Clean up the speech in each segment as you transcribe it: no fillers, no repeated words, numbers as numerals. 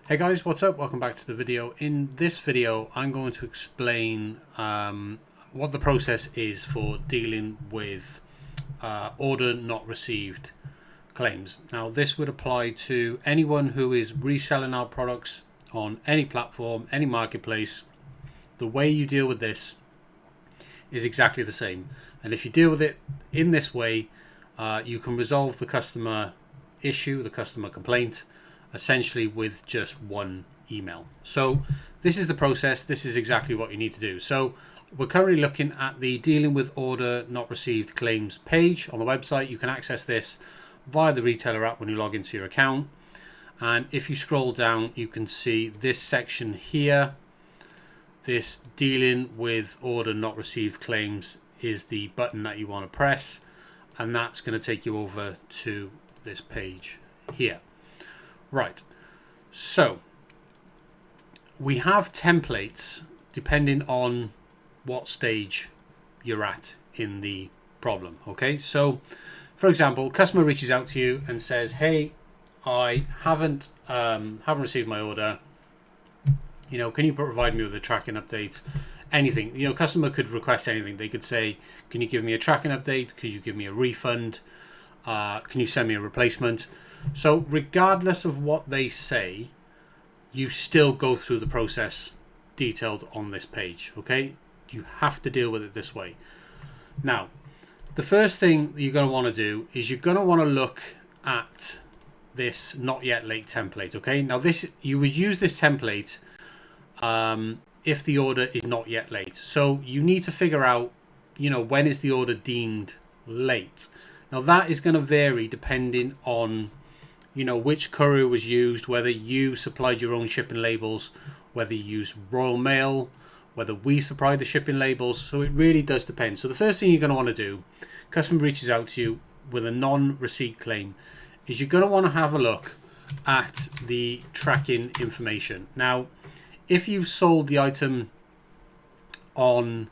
Hey guys, what's up? Welcome back to the video. In this video, I'm going to explain what the process is for dealing with order not received claims. Now, this would apply to anyone who is reselling our products on any platform, any marketplace. The way you deal with this is exactly the same. And if you deal with it in this way, you can resolve the customer issue, the customer complaint, essentially with just one email. So this is the process. This is exactly what you need to do. So we're currently looking at the dealing with order not received claims page on the website. You can access this via the retailer app when you log into your account. And if you scroll down, you can see this section here. This dealing with order not received claims is the button that you want to press. And that's going to take you over to this page here. Right, so we have templates depending on what stage you're at in the problem. Okay, so for example, customer reaches out to you and says, "Hey, I haven't received my order. Can you provide me with a tracking update?" Anything. Customer could request anything. They could say, "Can you give me a tracking update? Could you give me a refund? Can you send me a replacement?" So regardless of what they say, you still go through the process detailed on this page. Okay, you have to deal with it this way. Now, the first thing you're going to want to do is you're going to want to look at this not yet late template. Okay, now you would use this template if the order is not yet late. So you need to figure out, when is the order deemed late. Now that is going to vary depending on which courier was used, whether you supplied your own shipping labels, whether you used Royal Mail, whether we supplied the shipping labels. So it really does depend. So the first thing you're going to want to do, customer reaches out to you with a non-receipt claim, is you're going to want to have a look at the tracking information. Now, if you've sold the item on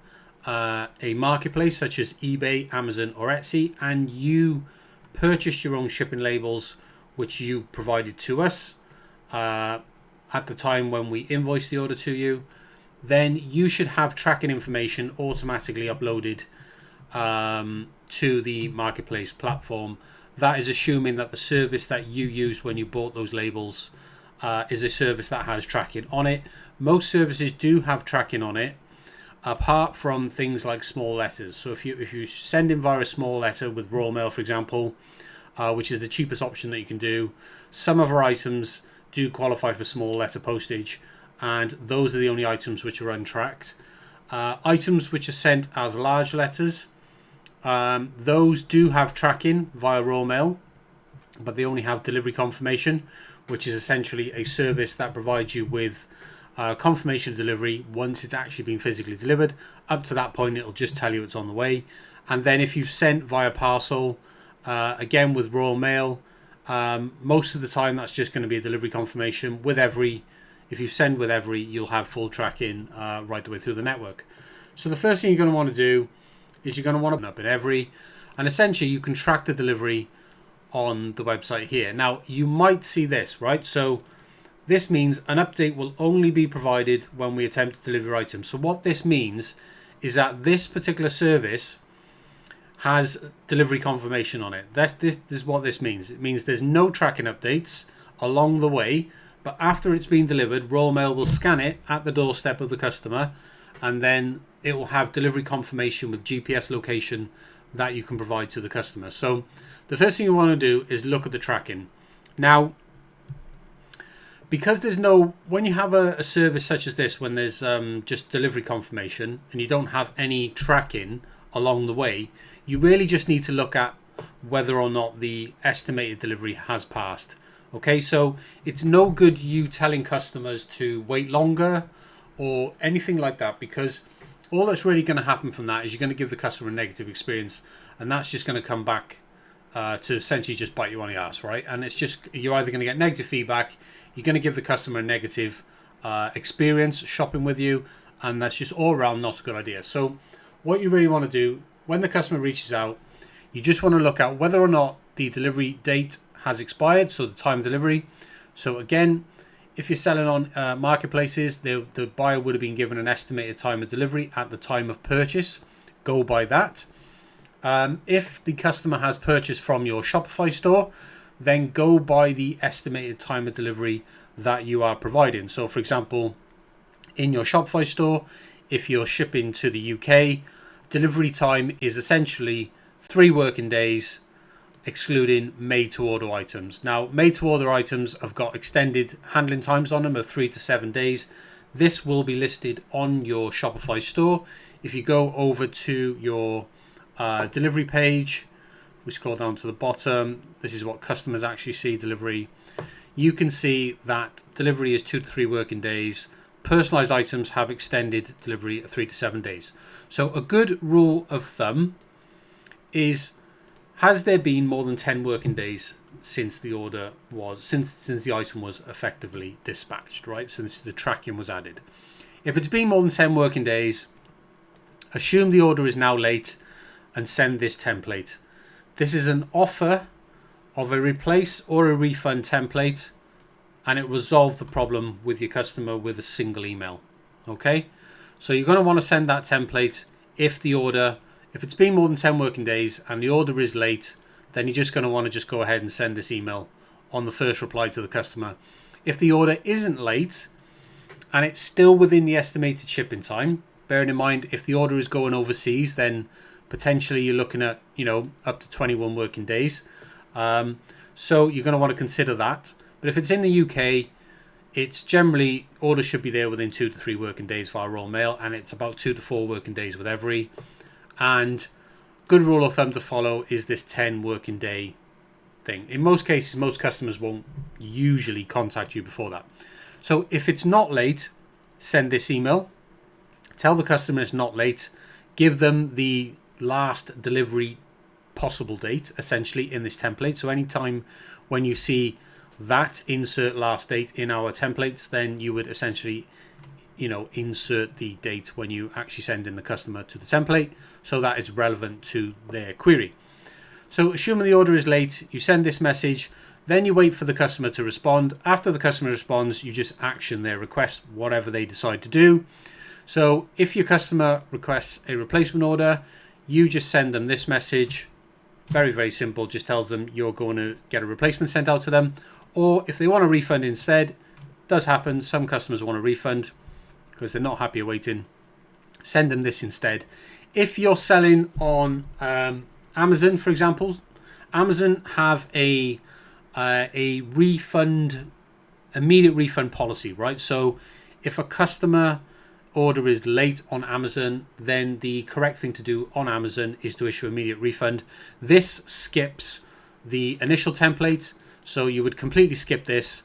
a marketplace such as eBay, Amazon or Etsy, and you purchased your own shipping labels which you provided to us at the time when we invoiced the order to you, then you should have tracking information automatically uploaded to the marketplace platform. That is assuming that the service that you used when you bought those labels is a service that has tracking on it. Most services do have tracking on it, apart from things like small letters. So if you send in via a small letter with Royal Mail, for example, which is the cheapest option that you can do, some of our items do qualify for small letter postage, and those are the only items which are untracked. Items which are sent as large letters, those do have tracking via Royal Mail, but they only have delivery confirmation, which is essentially a service that provides you with confirmation of delivery once it's actually been physically delivered. Up to that point, it'll just tell you it's on the way. And then if you've sent via parcel, again with Royal Mail, most of the time that's just going to be a delivery confirmation. If you send with every, you'll have full tracking right the way through the network. So the first thing you're going to want to do is you're going to want to open up in every, and essentially you can track the delivery on the website here. Now you might see this, right? So this means an update will only be provided when we attempt to deliver items. So what this means is that this particular service has delivery confirmation on it. This is what this means. It means there's no tracking updates along the way, but after it's been delivered, Royal Mail will scan it at the doorstep of the customer, and then it will have delivery confirmation with GPS location that you can provide to the customer. So the first thing you want to do is look at the tracking. Now, because when you have a service such as this, when there's just delivery confirmation and you don't have any tracking along the way, you really just need to look at whether or not the estimated delivery has passed. Okay, so it's no good you telling customers to wait longer or anything like that, because all that's really going to happen from that is you're going to give the customer a negative experience, and that's just going to come back to essentially just bite you on the ass, right? And it's just, you're either going to get negative feedback, you're going to give the customer a negative experience shopping with you, and that's just all around not a good idea. So what you really want to do when the customer reaches out, you just want to look at whether or not the delivery date has expired, so the time of delivery. So again, If you're selling on marketplaces, the buyer would have been given an estimated time of delivery at the time of purchase. Go by that. If the customer has purchased from your Shopify store, then go by the estimated time of delivery that you are providing. So for example, in your Shopify store, if you're shipping to the UK, delivery time is essentially 3 working days, excluding made to order items. Now, made to order items have got extended handling times on them of 3 to 7 days. This will be listed on your Shopify store. If you go over to your delivery page, we scroll down to the bottom, this is what customers actually see delivery. You can see that delivery is 2 to 3 working days. Personalized items have extended delivery of 3 to 7 days. So a good rule of thumb is, has there been more than 10 working days since the order was, since the item was effectively dispatched, right? Since the tracking was added. If it's been more than 10 working days, assume the order is now late and send this template. This is an offer of a replace or a refund template, and it resolved the problem with your customer with a single email. Okay, so you're going to want to send that template if it's been more than 10 working days and the order is late, then you're just going to want to just go ahead and send this email on the first reply to the customer. If the order isn't late and it's still within the estimated shipping time, bearing in mind if the order is going overseas, then potentially you're looking at, up to 21 working days. So you're going to want to consider that. But if it's in the UK, it's generally, orders should be there within 2 to 3 working days via Royal Mail, and it's about 2 to 4 working days with every. And good rule of thumb to follow is this 10 working day thing. In most cases, most customers won't usually contact you before that. So if it's not late, send this email. Tell the customer it's not late. Give them the last delivery possible date, essentially, in this template. So anytime when you see that insert last date in our templates, then you would essentially insert the date when you actually send in the customer to the template, so that is relevant to their query. So assuming the order is late, you send this message, then you wait for the customer to respond. After the customer responds, you just action their request, whatever they decide to do. So if your customer requests a replacement order, you just send them this message. Very, very simple. Just tells them you're going to get a replacement sent out to them. Or if they want a refund instead, does happen, some customers want a refund because they're not happy waiting, send them this instead. If you're selling on Amazon, for example, Amazon have a refund, immediate refund policy, right? So if a customer order is late on Amazon, then the correct thing to do on Amazon is to issue immediate refund. This skips the initial template, so you would completely skip this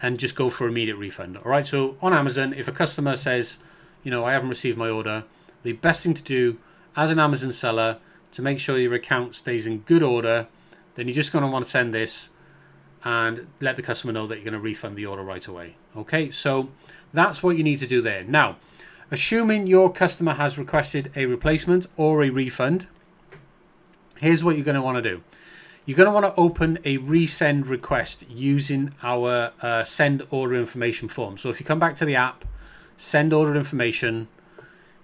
and just go for immediate refund. All right, so on Amazon, if a customer says, I haven't received my order, the best thing to do as an Amazon seller to make sure your account stays in good order, then you're just going to want to send this and let the customer know that you're going to refund the order right away. Okay, so that's what you need to do there. Now, assuming your customer has requested a replacement or a refund, here's what you're going to want to do. You're going to want to open a resend request using our send order information form. So if you come back to the app, send order information,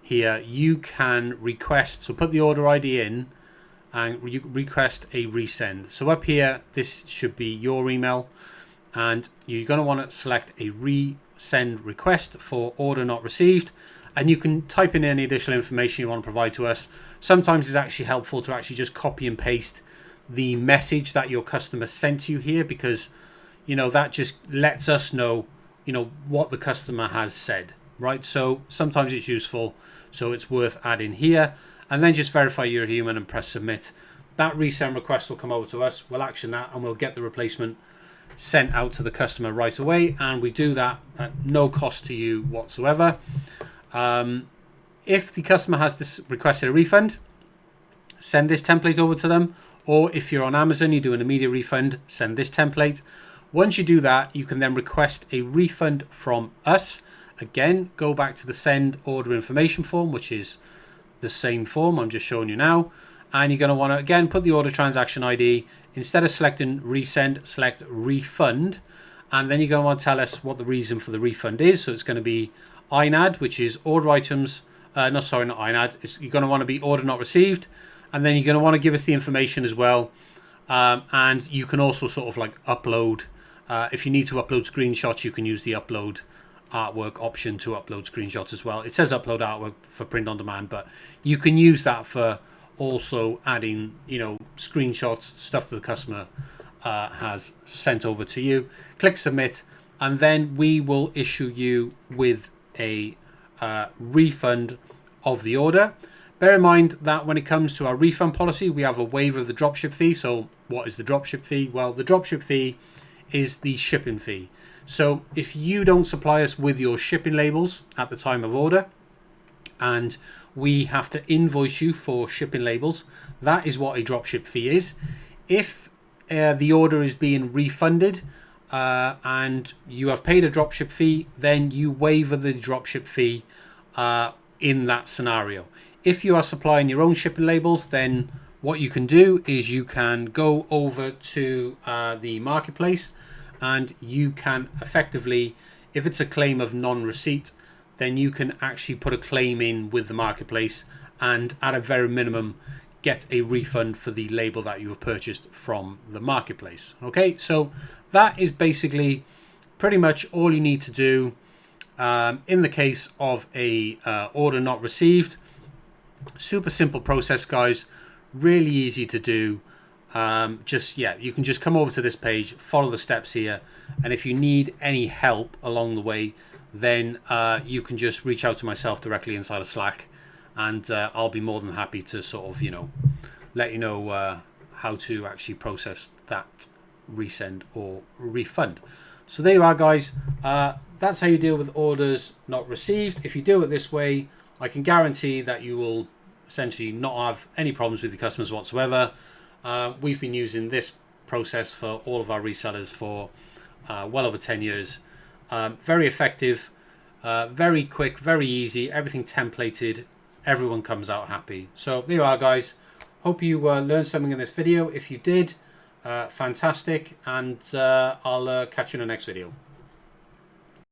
here you can request, so put the order ID in and request a resend. So up here, this should be your email, and you're going to want to select a resend request for order not received. And you can type in any additional information you want to provide to us. Sometimes it's actually helpful to actually just copy and paste the message that your customer sent to you here, because that just lets us know what the customer has said, right? So sometimes it's useful, so it's worth adding here, and then just verify you're a human and press submit. That resend request will come over to us, we'll action that, and we'll get the replacement sent out to the customer right away, and we do that at no cost to you whatsoever. If the customer has requested a refund, send this template over to them. Or if you're on Amazon, you do an immediate refund, send this template. Once you do that, you can then request a refund from us. Again, go back to the send order information form, which is the same form I'm just showing you now. And you're going to want to, again, put the order transaction ID. Instead of selecting resend, select refund. And then you're going to want to tell us what the reason for the refund is. So it's going to be INAD, which is order items. No, sorry, not INAD. You're going to want to be order not received. And then you're going to want to give us the information as well. And you can also sort of like upload. If you need to upload screenshots, you can use the upload artwork option to upload screenshots as well. It says upload artwork for print on demand, but you can use that for also adding, screenshots, stuff that the customer has sent over to you. Click submit, and then we will issue you with a refund of the order. Bear in mind that when it comes to our refund policy, we have a waiver of the dropship fee. So what is the dropship fee? Well, the dropship fee is the shipping fee. So if you don't supply us with your shipping labels at the time of order, and we have to invoice you for shipping labels, that is what a dropship fee is. If the order is being refunded and you have paid a dropship fee, then you waiver the dropship fee in that scenario. If you are supplying your own shipping labels, then what you can do is you can go over to the marketplace, and you can effectively, if it's a claim of non-receipt, then you can actually put a claim in with the marketplace and at a very minimum get a refund for the label that you have purchased from the marketplace. Okay, so that is basically pretty much all you need to do in the case of a order not received. Super simple process, guys, really easy to do. You can just come over to this page, follow the steps here, and if you need any help along the way, then you can just reach out to myself directly inside of Slack, and I'll be more than happy to sort of let you know how to actually process that resend or refund. So there you are, guys. That's how you deal with orders not received. If you do it this way, I can guarantee that you will essentially not have any problems with your customers whatsoever. We've been using this process for all of our resellers for well over 10 years. Very effective, very quick, very easy, everything templated. Everyone comes out happy. So there you are, guys. Hope you learned something in this video. If you did, fantastic. And I'll catch you in the next video.